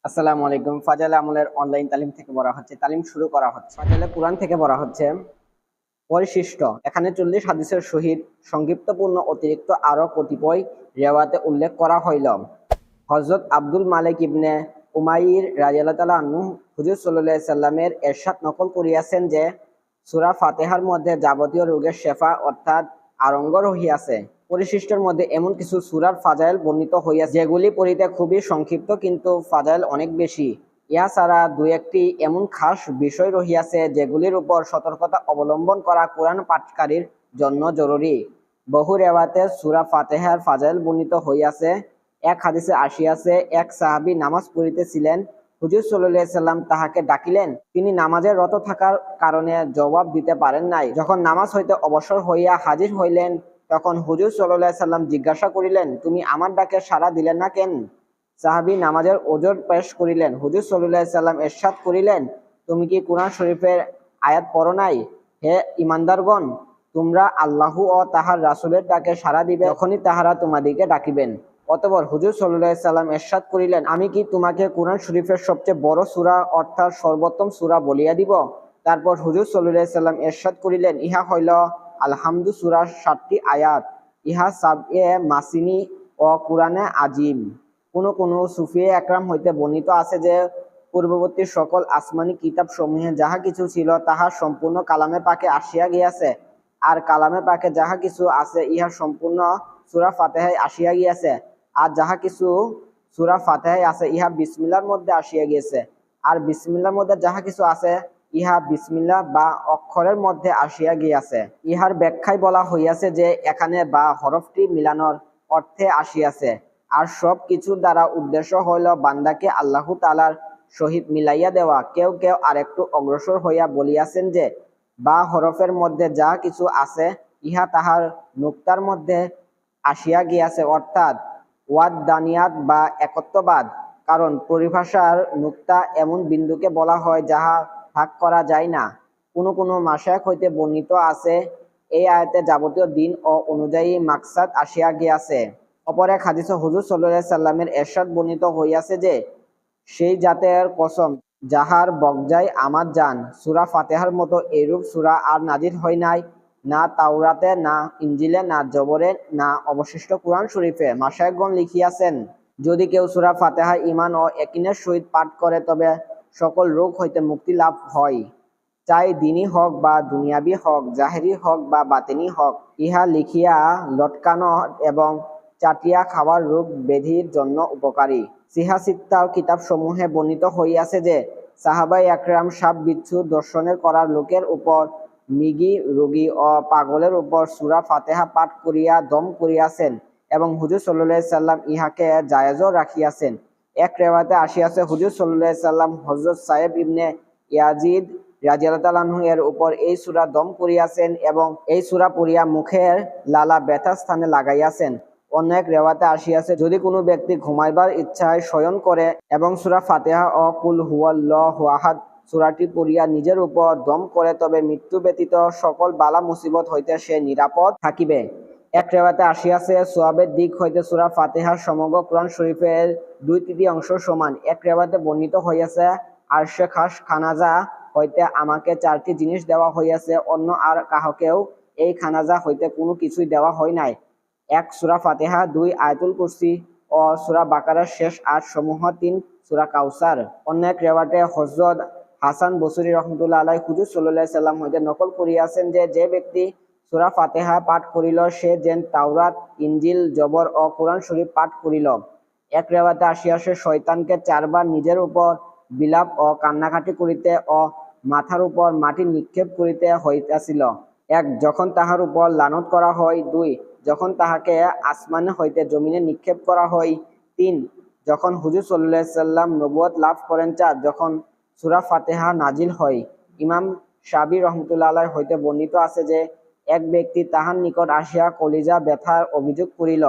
আসসালামু আলাইকুম। ফাজাইল আমলের অনলাইন তালিম থেকে বলা হচ্ছে, তালিম শুরু করা হচ্ছে। ফাজাইলে কুরআন থেকে বলা হচ্ছে পরিশিষ্ট। এখানে 40 হাদিসের সহিত সংক্ষিপ্তপূর্ণ অতিরিক্ত আরো কতিপয় রিওয়ায়াতে উল্লেখ করা হইল। হযরত আব্দুল মালিক ইবনে উমাইর রাদিয়াল্লাহু তাআলা আনহু হুজুর সাল্লাল্লাহু আলাইহি সাল্লামের ইরশাদ নকল করিয়াছেন যে সূরা ফাতিহার মধ্যে যাবতীয় রোগের শেফা অর্থাৎ আরোগ্য রহিয়াছে। পরিশিষ্টের মধ্যে এমন কিছু সূরার ফাজাইল বর্ণিত হইয়াছে যেগুলি পড়িতে খুবই সংক্ষিপ্ত কিন্তু ফাজাইল অনেক বেশি। ইহা ছাড়া দুই একটি এমন খাস বিষয় রহিয়াছে যেগুলির উপর সতর্কতা অবলম্বন করা কোরআন পাঠকারীর জন্য জরুরি। বহু রেওয়াতে সূরা ফাতিহার ফাজাইল বর্ণিত হইয়াছে। এক হাদিসে আসিয়াছে, এক সাহাবী নামাজ পড়িতেছিলেন, হুজুর সাল্লাল্লাহু আলাইহি সাল্লাম তাহাকে ডাকিলেন। তিনি নামাজে রত থাকার কারণে জবাব দিতে পারেন নাই। যখন নামাজ হইতে অবসর হইয়া হাজির হইলেন, তখন হুজুর সাল্লাল্লাহু আলাইহি সাল্লাম জিজ্ঞাসা করিলেন, তুমি আমার ডাকে সাড়া দিলে না কেন? সাহাবী নামাজের ওজর পেশ করিলেন। হুজুর সাল্লাল্লাহু আলাইহি সাল্লাম ইরশাদ করিলেন, তুমি কি কুরআন শরীফের আয়াত পড়ো নাই? হে ঈমানদারগণ, তোমরা আল্লাহ ও তাহার রাসূলের ডাকে সাড়া দিবে যখনই তাহারা তোমাদিকে ডাকিবেন। অতঃপর হুজুর সাল্লাল্লাহু আলাইহি সাল্লাম ইরশাদ করিলেন, আমি কি তোমাকে কুরআন শরীফের সবচেয়ে বড় সূরা অর্থাৎ সর্বোত্তম সূরা বলিয়া দিব? তারপর হুজুর সাল্লাল্লাহু আলাইহি সাল্লাম ইরশাদ করিলেন, ইহা হইল আলহামদু সূরার 7টি আয়াত। ইহা সাবএ মাসিনী ও কুরআনে আজিম। কোন সুফিয়ে একরাম হইতে বর্ণিত আছে যে পূর্ববর্তী সকল আসমানি কিতাব সমূহে যাহা কিছু ছিল তাহা সম্পূর্ণ কালামে পাকে আসিয়া গিয়াছে, আর কালামে পাকে যাহা কিছু আছে ইহা সম্পূর্ণ সূরা ফাতিহায় আসিয়া গিয়াছে, আর যাহা কিছু সূরা ফাতিহায় আছে ইহা বিসমিল্লাহর মধ্যে আসিয়া গিয়েছে, আর বিসমিল্লাহর মধ্যে যাহা কিছু আছে ইহা বিসমিল্লাহ বা অক্ষরের মধ্যে আসিয়া গিয়াছে। ইহার ব্যাখ্যায় বলা হইয়াছে যে এখানে বা হরফটি মিলানোর অর্থে আসিয়াছে, আর সব কিছুর দ্বারা উদ্দেশ্য হইল বান্দাকে আল্লাহ তাআলার সহিত মিলাইয়া দেওয়া। কেউ কেউ আরেকটু অগ্রসর হইয়া বলিয়াছেন যে বা হরফের মধ্যে যা কিছু আছে ইহা তাহার নুক্তার মধ্যে আসিয়া গিয়াছে, অর্থাৎ ওয়াহদানিয়াত বা একত্ববাদ। কারণ পরিভাষার নুক্তা এমন বিন্দুকে বলা হয় যাহা ভাগ করা যায় না। কোন মাশায়েখ হইতে বর্ণিত আছে, এই আয়াতে যাবতীয় দিন ও অনুযায়ী মাকসাদ আসিয়া গিয়াছে। অপর এক হাদিসে হুজুর সাল্লাল্লাহু আলাইহি সাল্লামের ইরশাদ বর্ণিত হইয়াছে যে সেই জাতের কসম যাহার বগজায় আমার জান, সূরা ফাতিহার মতো এইরূপ সূরা আর নাজিল হয় নাই, না তাওরাতে, না ইনজিলে, না জবরে, না অবশিষ্ট কুরআন শরীফে। মাশায়েখগণ লিখিয়াছেন, যদি কেউ সূরা ফাতিহা ঈমান ও ইয়াকিনের সহিত পাঠ করে তবে সকল রোগ হইতে মুক্তি লাভ হয়, চাই দিনী হক বা দুনিয়াবি হক, জাহেরি হক বা বাতিনি হক। ইহা লিখিয়া লটকানো এবং চাটিয়া খাওয়ার রোগ ব্যাধির জন্য উপকারী। সিহা কিতাব সমূহে বর্ণিত হইয়াছে যে সাহাবায়ে একরাম সাপ বিচ্ছু দর্শনের করার লোকের উপর, মৃগী, রোগী ও পাগলের উপর সূরা ফাতিহা পাঠ করিয়া দম করিয়াছেন এবং হুজুর সাল্লাল্লাহু আলাইহি সাল্লাম ইহাকে জায়েজও রাখিয়াছেন। এক রিওয়ায়াতে আসিয়াছে, হুজুর সাল্লাল্লাহু আলাইহি সাল্লাম হযরত সায়েব ইবনে ইয়াজিদ রাদিয়াল্লাহু তাআলা আনহু এর উপর এই সূরা দম করিয়াছেন এবং এই সূরা পড়িয়া মুখের লালা ব্যথা স্থানে লাগাইয়াছেন। অন্য এক রিওয়ায়াতে আসিয়াছে, যদি কোনো ব্যক্তি ঘুমাইবার ইচ্ছায় শয়ন করে এবং সূরা ফাতিহা ও কুল হুয়াল্লাহু আহাদ সূরাটি পড়িয়া নিজের উপর দম করে তবে মৃত্যু ব্যতীত সকল বালা মুসিবত হইতে সে নিরাপদ থাকিবে। এক রিওয়ায়াতে আসিয়াছে, সওয়াবের দিক হইতে সূরা ফাতিহার সমগ্র কোরআন শরীফের 2/3 সমান। এক রিওয়ায়াতে বর্ণিত হইয়াছে, আরশে খাস খানাজা হইতে আমাকে 4টি জিনিস দেওয়া হইয়াছে, অন্য আর কাহাকেও এই খানাজা হইতে কোনো কিছুই দেওয়া হয় নাই। 1 সূরা ফাতিহা, 2 আয়াতুল কুরসি ও সূরা বাকারার শেষ আয়াত সমূহ, 3 সূরা কাউসার। অন্য এক রিওয়ায়াতে হযরত হাসান বসরি রাহমাতুল্লাহ আলাইহি হুজুর সাল্লাল্লাহু আলাইহি সাল্লাম হইতে নকল করিয়াছেন যে ব্যক্তি সূরা ফাতিহা পাঠ করিল সে যেন তাওরাত, ইনজিল, জবর ও কোরআন শরীফ পাঠ করিল। এক রিওয়ায়াতে আসিয়াছে, শয়তানকে 4 বার নিজের উপর বিলাপ ও কান্নাকাটি করিতে ও মাথার উপর মাটি নিক্ষেপ করিতে হইতাছিল। 1 যখন তাহার উপর লানত করা হয়, 2 যখন তাহাকে আসমান হইতে জমিনে নিক্ষেপ করা হয়, 3 যখন হুজুর সাল্লাল্লাহু আলাইহি সাল্লাম নবুয়ত লাভ করেন, 4 যখন সূরা ফাতিহা নাজিল হয়। ইমাম শাফিঈ রাহমাতুল্লাহ আলাইহি হইতে বর্ণিত আছে যে এক ব্যক্তি তাহার নিকট আসিয়া কলিজা ব্যথার অভিযোগ করিল।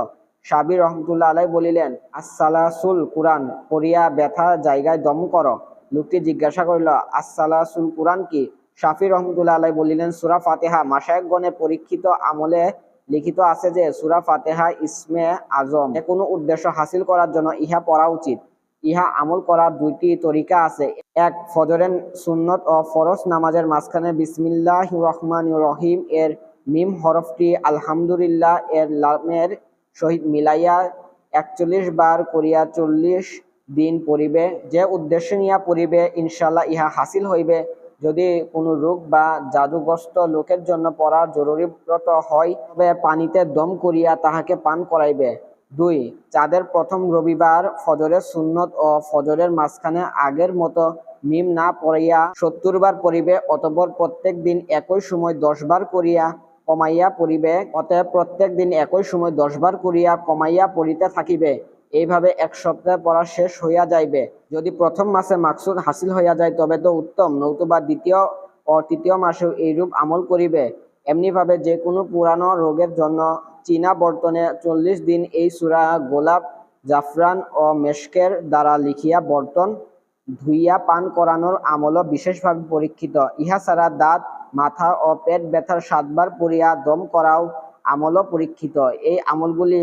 শাফিঈ রাহমাতুল্লাহ আলাইহি বলিলেন, আসসালাসুল কুরআন পড়িয়া ব্যথার জায়গায় দম করো। লোকটি জিজ্ঞাসা করিল, আসসালাসুল কুরআন কি? শাফিঈ রাহমাতুল্লাহ আলাইহি বলিলেন, সূরা ফাতিহা। মাশায়েখগণের পরীক্ষিত আমলে লিখিত আছে যে সূরা ফাতিহা ইসমে আজম। কোনো উদ্দেশ্য হাসিল করার জন্য ইহা পড়া উচিত। ইহা আমল করার দুইটি তরিকা আছে। এক, ফজরের সুন্নত ও ফরজ নামাজের মাঝখানে বিসমিল্লাহির রহমানির রহিম এর মিম হরফটি আলহামদুলিল্লাহ এর লামের সহিত মিলাইয়া ৪১ বার করিয়া ৪০ দিন পড়িবে। যে উদ্দেশ্য নিয়া পড়িবে ইনশাআল্লাহ ইহা হাসিল হইবে। যদি কোনো রোগ বা জাদুগ্রস্ত লোকের জন্য পড়া জরুরিব্রত হয় তবে পানিতে দম করিয়া তাহাকে পান করাইবে। ২, চাঁদের প্রথম রবিবার ফজরের সুন্নত ও ফজরের মাঝখানে আগের মতো মিম না পড়িয়া ৭০ বার পড়িবে। অতঃপর প্রত্যেক দিন একই সময় ১০ বার করিয়া কমাইয়া পড়িবে। অতএব প্রত্যেক দিন একই সময় ১০ বার করিয়া কমাইয়া পড়িতে থাকিবে। এইভাবে ১ সপ্তাহে পড়া শেষ হইয়া যাইবে। যদি প্রথম মাসে মাকসুদ হাসিল হইয়া যায় তবে তো উত্তম, নতুবা দ্বিতীয় ও তৃতীয় মাসেও এইরূপ আমল করিবে। এমনিভাবে যে কোনো পুরানো রোগের জন্য চীনা বর্তনে ৪০ দিন এই সূরা গোলাপ, জাফরান ও মেশকের দ্বারা লিখিয়া বর্তন ধুইয়া পান করানোর আমলও বিশেষভাবে পরীক্ষিত। ইহা ছাড়া দাঁত, মাথা ও পেট ব্যথার ৭ বার পড়িয়া দম করাও আমলও পরীক্ষিত। এই আমলগুলি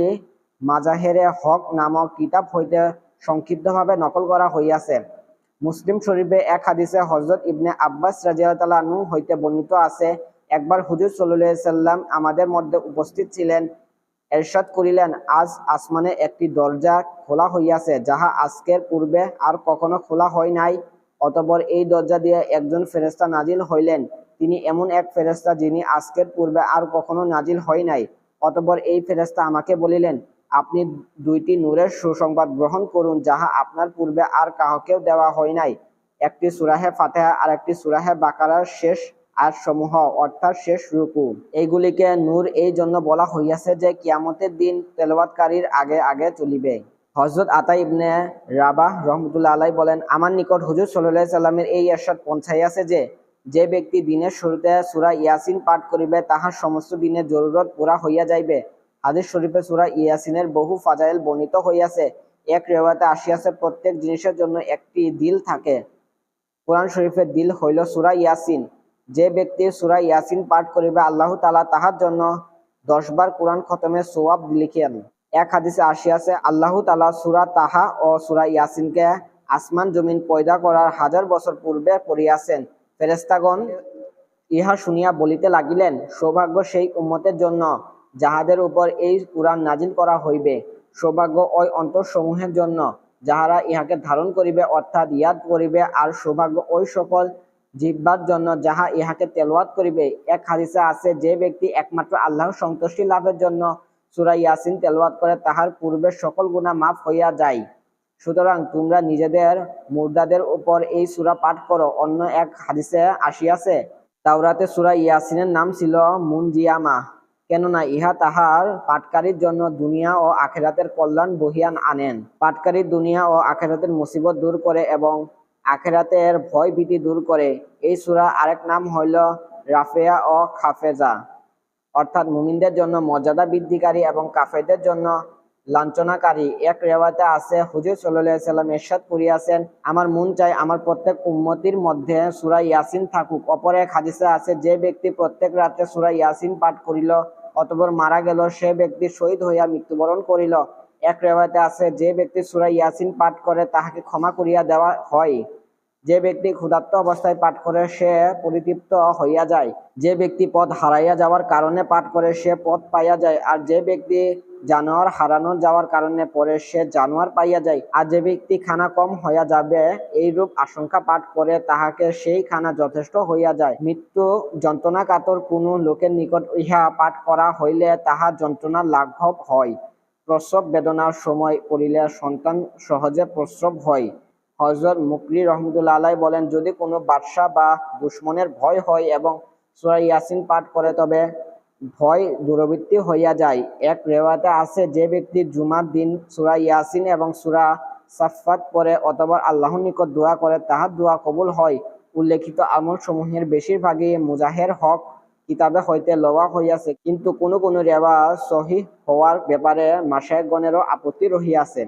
মাজাহেরে হক নামক কিতাব হইতে সংক্ষিপ্তভাবে নকল করা হইয়াছে। মুসলিম শরীফে এক হাদিসে হযরত ইবনে আব্বাস রাদিয়াল্লাহু আনহু হইতে বর্ণিত আছে, একবার হুজুর সাল্লাল্লাহু আলাইহি সাল্লাম আমাদের মধ্যে উপস্থিত ছিলেন। এরশাদ করিলেন, আজ আসমানে একটি দরজা খোলা হইয়াছে, যাহা আজকের পূর্বে আর কখনো খোলা হয় নাই। অতঃপর এই দরজা দিয়ে একজন ফেরেশতা নাজিল হইলেন। তিনি এমন এক ফেরেশতা যিনি আজকের পূর্বে আর কখনো নাজিল হয় নাই। অতঃপর এই ফেরেশতা আমাকে বলিলেন, আপনি ২টি নূরের সুসংবাদ গ্রহণ করুন, যাহা আপনার পূর্বে আর কাউকেও দেওয়া হয় নাই। একটি সূরায়ে ফাতিহা আর একটি সূরায়ে বাকারার শেষ আয়াতসমূহ, অর্থাৎ শেষ রুকু। এইগুলিকে নূর এই জন্য বলা হইয়াছে যে কিয়ামতের দিন তেলাওয়াতকারীর আগে আগে চলিবে। হযরত আতা ইবনে রাবাহ রাহমাতুল্লাহ আলাইহি বলেন, আমার নিকট হুজুর সাল্লাল্লাহু আলাইহি সাল্লামের এই ইরশাদ পৌঁছাইয়াছে যে, যে ব্যক্তি দিনের শুরুতে সূরা ইয়াসিন পাঠ করিবে তাহার সমস্ত দিনের জরুরত পুরা হইয়া যাইবে। হাদিস শরীফে সূরা ইয়াসিনের বহু ফাজাইল বর্ণিত হইয়াছে। এক রিওয়ায়াতে আসিয়াছে, প্রত্যেক জিনিসের জন্য একটি দিল থাকে। কোরআন শরীফের দিল হইল সূরা ইয়াসিন। যে ব্যক্তি সূরা ইয়াসিন পাঠ করিবে আল্লাহ তাআলা তাহার জন্য ১০ বার কোরআন খতমের সওয়াব লিখেন। এক হাদিসে আসিয়াছে, আল্লাহ তাআলা সূরা তাহা ও সূরা ইয়াসিনকে আসমান জমিন পয়দা করার ১০০০ বছর পূর্বে পড়িয়াছেন। ফেরেশতাগণ ইহা শুনিয়া বলিতে লাগিলেন, সৌভাগ্য সেই উম্মতের জন্য যাহাদের উপর এই কুরআন নাজিল করা হইবে। সৌভাগ্য ওই অন্তরসমূহের জন্য যাহারা ইহাকে ধারণ করিবে অর্থাৎ ইয়াদ করিবে, আর সৌভাগ্য ওই সকল জিহ্বার জন্য যাহা ইহাকে তেলাওয়াত করিবে। এক হাদিসে আছে, যে ব্যক্তি একমাত্র আল্লাহর সন্তুষ্টি লাভের জন্য সূরা ইয়াসিন তেলাওয়াত করে তাহার পূর্বের সকল গুনাহ মাফ হইয়া যায়। সুতরাং তোমরা নিজেদের মুর্দাদের উপর এই সূরা পাঠ করো। অন্য এক হাদিসে আসিয়াছে, তাওরাতে সূরা ইয়াসিনের নাম ছিল মুনজিয়ামা, কেননা ইহা তাহার পাঠকারীর জন্য দুনিয়া ও আখিরাতের কল্যাণ বহিয়া আনেন। পাঠকারী দুনিয়া ও আখিরাতের মুসিবত দূর করে এবং আখিরাতের ভয় ভীতি দূর করে। এই সূরা আরেক নাম হইল রাফেয়া ও খাফেজা, অর্থাৎ মুমিনদের জন্য মর্যাদা বৃদ্ধিকারী এবং কাফেরদের জন্য লাঞ্ছনাকারী। এক রিওয়ায়াতে আছে, হুজুর সাল্লাল্লাহু আলাইহি সাল্লাম ইরশাদ করিয়াছেন, আমার মন চাই আমার প্রত্যেক উম্মতির মধ্যে সূরা ইয়াসিন থাকুক। অপর এক হাদিসে আছে, যে ব্যক্তি প্রত্যেক রাতে সূরা ইয়াসিন পাঠ করিল অতঃপর মারা গেল, সে ব্যক্তি শহীদ হইয়া মৃত্যুবরণ করিল। এক রিওয়ায়াতে আছে, যে ব্যক্তি সূরা ইয়াসিন পাঠ করে তাহাকে ক্ষমা করিয়া দেওয়া হয়। যে ব্যক্তি ক্ষুধার্ত অবস্থায় পাঠ করে সে পরিতৃপ্ত হইয়া যায়। যে ব্যক্তি পথ হারাইয়া যাওয়ার কারণে পাঠ করে সে পথ পাইয়া যায়। আর যে ব্যক্তি জানোয়ার হারানো যাওয়ার কারণে পড়ে সে জানোয়ার পাইয়া যায়। আর যে ব্যক্তি খানা কম হইয়া যাবে এইরূপ আশঙ্কা পাঠ করে তাহাকে সেই খানা যথেষ্ট হইয়া যায়। মৃত্যু যন্ত্রণা কাতর কোনো লোকের নিকট ইহা পাঠ করা হইলে তাহার যন্ত্রণা লাঘব হয়। প্রসব বেদনার সময় পড়িলে সন্তান সহজে প্রসব হয়। হযরত মুকরি রহমতুল্লাহ আলাইহি বলেন, যদি কোনো বাদশা বা দুশমনের ভয় হয় এবং সূরা ইয়াসিন পাঠ করে তবে ভয় দূরবর্তী হইয়া যায়। এক রিওয়ায়াতে আছে, যে ব্যক্তি জুমার দিন সূরা ইয়াসিন এবং সূরা সাফফাত পড়ে অথবা আল্লাহর নিকট দোয়া করে তাহার দোয়া কবুল হয়। উল্লেখিত আমল সমূহের বেশিরভাগই মুজাহের হক কিতাবে হইতে লওয়া হইয়াছে, কিন্তু কোনো কোনো রিওয়ায়াত সহিহ হওয়ার ব্যাপারে মাশায়েখগণেরও আপত্তি রহিয়াছে।